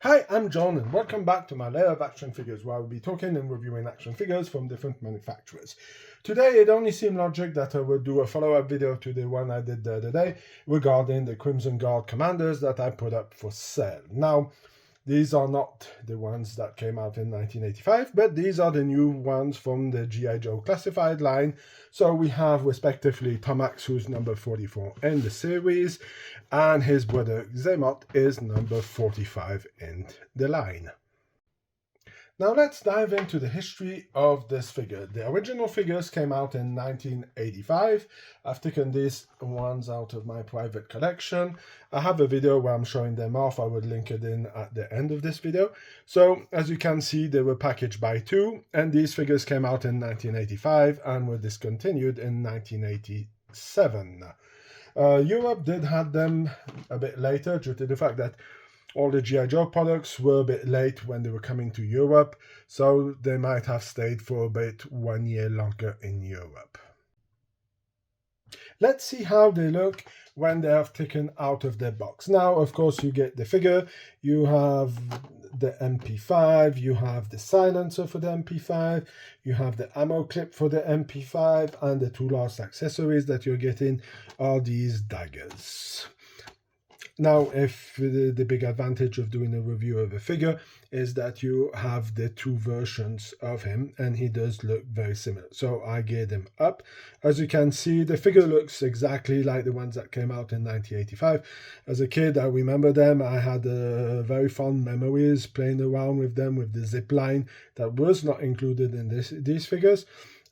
Hi, I'm John and welcome back to my layer of action figures where I will be talking and reviewing action figures from different manufacturers. Today it only seemed logic that I would do a follow-up video to the one I did the other day regarding the Crimson Guard commanders that I put up for sale. Now, these are not the ones that came out in 1985, but these are the new ones from the G.I. Joe Classified line. So we have respectively Tomax, who's number 44 in the series, and his brother Xamot is number 45 in the line. Now let's dive into the history of this figure. The original figures came out in 1985. I've taken these ones out of my private collection. I have a video where I'm showing them off. I would link it in at the end of this video. So as you can see, they were packaged by two, and these figures came out in 1985 and were discontinued in 1987. Europe did have them a bit later due to the fact that all the G.I. Joe products were a bit late when they were coming to Europe, so they might have stayed for a bit 1 year longer in Europe. Let's see how they look when they are taken out of their box. Now, of course, you get the figure, you have the MP5, you have the silencer for the MP5, you have the ammo clip for the MP5, and the two last accessories that you're getting are these daggers. Now, if the big advantage of doing a review of a figure is that you have the two versions of him, and he does look very similar. So I geared him up. As you can see, the figure looks exactly like the ones that came out in 1985. As a kid, I remember them. I had very fond memories playing around with them with the zip line that was not included in these figures.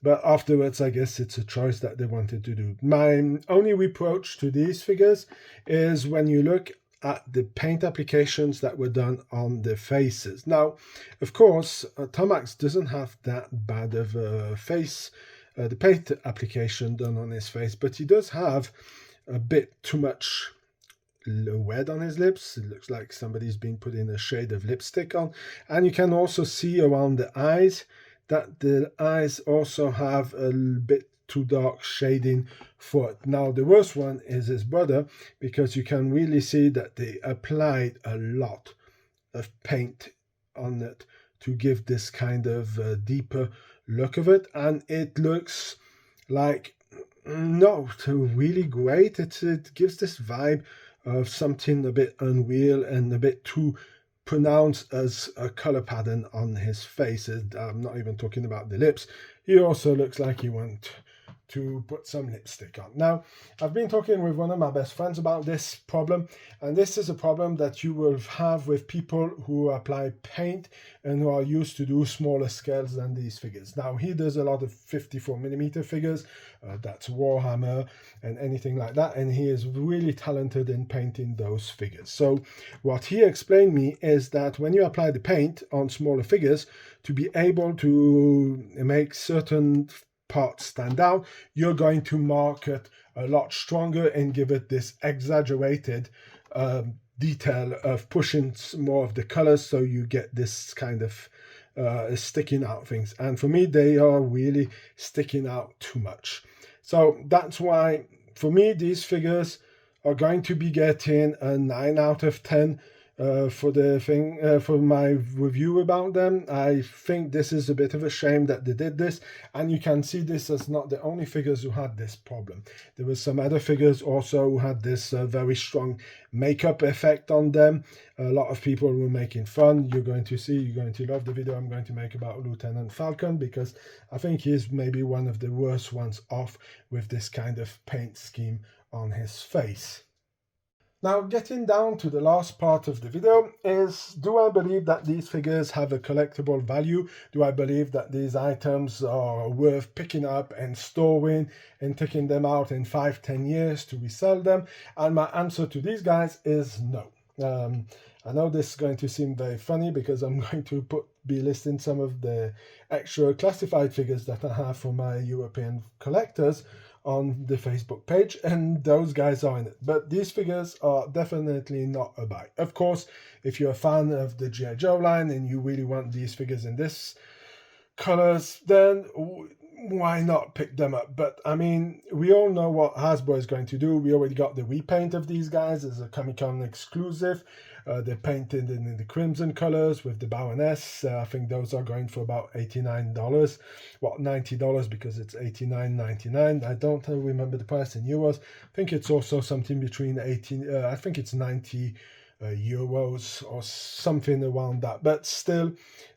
But afterwards, I guess it's a choice that they wanted to do. My only reproach to these figures is when you look at the paint applications that were done on the faces. Now, of course, Tomax doesn't have that bad of a face, the paint application done on his face, but he does have a bit too much red on his lips. It looks like somebody's been putting a shade of lipstick on. And you can also see around the eyes that the eyes also have a bit too dark shading for it. Now, the worst one is his brother, because you can really see that they applied a lot of paint on it to give this kind of deeper look of it, and it looks like not really great. It gives this vibe of something a bit unreal and a bit too pronounced as a color pattern on his face. I'm not even talking about the lips. He also looks like he wants to put some lipstick on. Now, I've been talking with one of my best friends about this problem, and this is a problem that you will have with people who apply paint and who are used to do smaller scales than these figures. Now, he does a lot of 54mm figures, that's Warhammer and anything like that, and he is really talented in painting those figures. So what he explained me is that when you apply the paint on smaller figures, to be able to make certain parts stand out, you're going to mark it a lot stronger and give it this exaggerated detail of pushing more of the colors, so you get this kind of sticking out things. And for me, they are really sticking out too much. So that's why, for me, these figures are going to be getting a 9 out of 10 for my review about them. I think this is a bit of a shame that they did this, and you can see this as not the only figures who had this problem. There were some other figures also who had this very strong makeup effect on them. A lot of people were making fun. You're going to love the video I'm going to make about Lieutenant Falcon, because I think he's maybe one of the worst ones off with this kind of paint scheme on his face. Now, getting down to the last part of the video is, do I believe that these figures have a collectible value? Do I believe that these items are worth picking up and storing and taking them out in 5-10 years to resell them? And my answer to these guys is no. I know this is going to seem very funny, because I'm going to be listing some of the extra classified figures that I have for my European collectors on the Facebook page, and those guys are in it. But these figures are definitely not a buy. Of course, if you're a fan of the G.I. Joe line and you really want these figures in this colors, then why not pick them up? But I mean, we all know what Hasbro is going to do. We already got the repaint of these guys as a Comic-Con exclusive. They're painted in the crimson colors with the Baroness. I think those are going for about $89. Well, $90 because it's $89.99. I don't remember the price in euros. I think it's also something between 18. I think it's 90 euros or something around that. But still,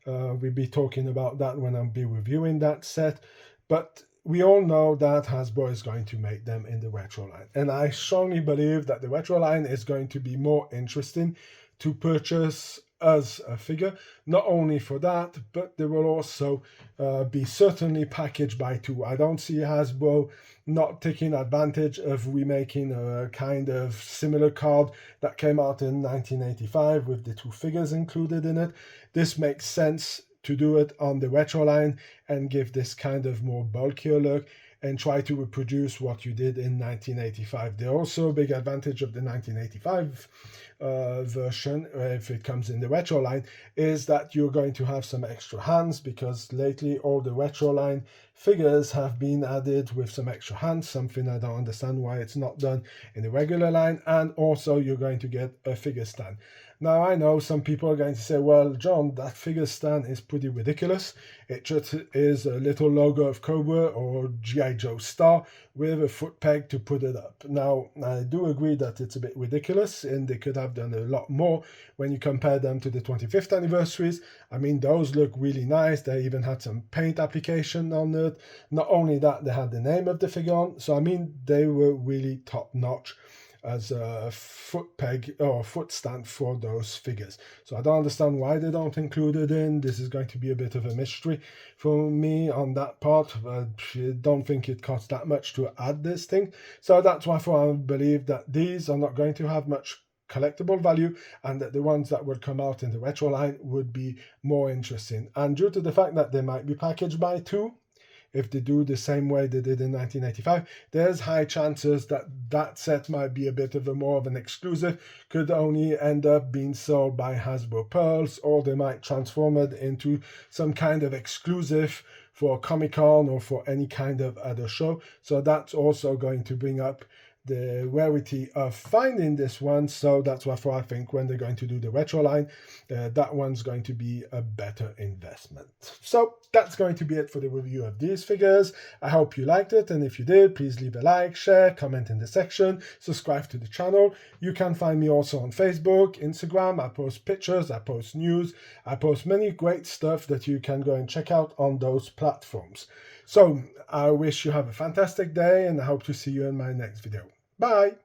we'll be talking about that when I'll be reviewing that set. But we all know that Hasbro is going to make them in the retro line. And I strongly believe that the retro line is going to be more interesting to purchase as a figure. Not only for that, but they will also be certainly packaged by two. I don't see Hasbro not taking advantage of remaking a kind of similar card that came out in 1985 with the two figures included in it. This makes sense to do it on the retro line and give this kind of more bulkier look and try to reproduce what you did in 1985. The also big advantage of the 1985 version, if it comes in the retro line, is that you're going to have some extra hands, because lately all the retro line figures have been added with some extra hands, something I don't understand why it's not done in the regular line. And also you're going to get a figure stand. Now, I know some people are going to say, well, John, that figure stand is pretty ridiculous. It just is a little logo of Cobra or G.I. Joe Star with a foot peg to put it up. Now, I do agree that it's a bit ridiculous, and they could have done a lot more when you compare them to the 25th anniversaries. I mean, those look really nice. They even had some paint application on it. Not only that, they had the name of the figure on. So, I mean, they were really top-notch as a foot peg or foot stand for those figures. So I don't understand why they don't include it in. This is going to be a bit of a mystery for me on that part. I don't think it costs that much to add this thing. So that's why I believe that these are not going to have much collectible value, and that the ones that would come out in the retro line would be more interesting. And due to the fact that they might be packaged by two, if they do the same way they did in 1985, there's high chances that that set might be a bit of a more of an exclusive, could only end up being sold by Hasbro Pearls, or they might transform it into some kind of exclusive for Comic-Con or for any kind of other show. So that's also going to bring up the rarity of finding this one. So that's why I think when they're going to do the retro line, that one's going to be a better investment. So that's going to be it for the review of these figures. I hope you liked it, and if you did, please leave a like, share, comment in the section, subscribe to the channel. You can find me also on Facebook, Instagram. I post pictures, I post news, I post many great stuff that you can go and check out on those platforms. So I wish you have a fantastic day, and I hope to see you in my next video. Bye!